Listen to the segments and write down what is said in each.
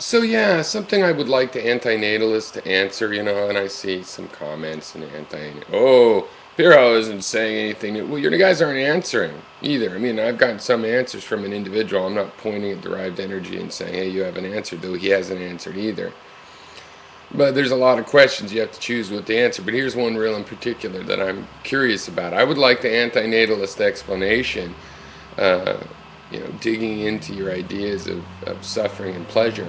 So yeah, something I would like the antinatalists to answer, and I see some comments and oh, Piro isn't saying anything new. Well, you guys aren't answering either. I mean, I've gotten some answers from an individual. I'm not pointing at derived energy and saying, hey, you haven't answered, though he hasn't answered either. But there's a lot of questions you have to choose what to answer. But here's one real in particular that I'm curious about. I would like the antinatalist explanation, uh, digging into your ideas of suffering and pleasure,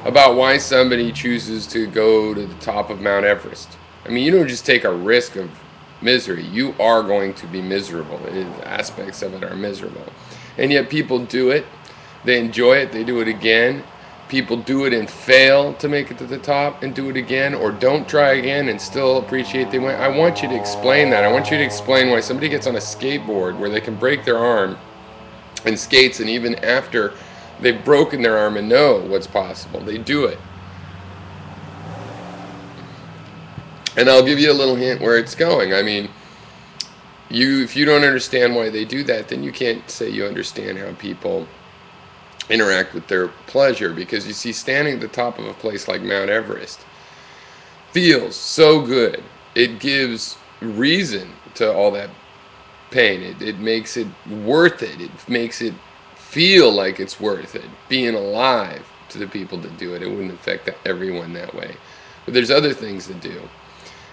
about why somebody chooses to go to the top of Mount Everest. I mean, you don't just take a risk of misery. You are going to be miserable. Aspects of it are miserable. And yet people do it. They enjoy it. They do it again. People do it and fail to make it to the top and do it again, or don't try again and still appreciate they went. I want you to explain that. I want you to explain why somebody gets on a skateboard where they can break their arm and skates, and even after they've broken their arm and know what's possible, they do it. And I'll give you a little hint where it's going. I mean, if you don't understand why they do that, then you can't say you understand how people interact with their pleasure, because you see, standing at the top of a place like Mount Everest feels so good. It gives reason to all that pain. It makes it worth it. It makes it feel like it's worth it. Being alive, to the people that do it. It wouldn't affect everyone that way. But there's other things that do.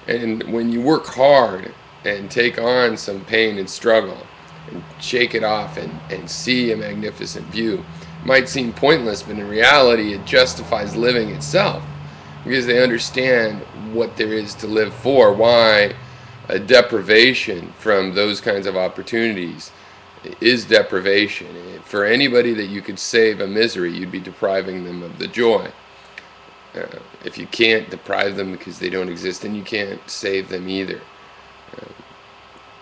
And when you work hard and take on some pain and struggle and shake it off and see a magnificent view, it might seem pointless, but in reality it justifies living itself, because they understand what there is to live for, why a deprivation from those kinds of opportunities is deprivation. For anybody that you could save a misery, you'd be depriving them of the joy. If you can't deprive them because they don't exist, then you can't save them either. Uh,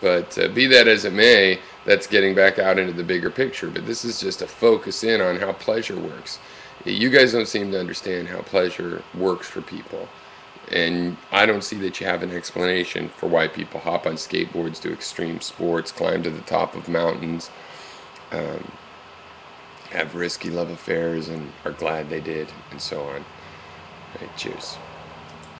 but be that as it may, that's getting back out into the bigger picture. But this is just a focus in on how pleasure works. You guys don't seem to understand how pleasure works for people. And I don't see that you have an explanation for why people hop on skateboards, do extreme sports, climb to the top of mountains, um, have risky love affairs, and are glad they did, and so on. All right, cheers.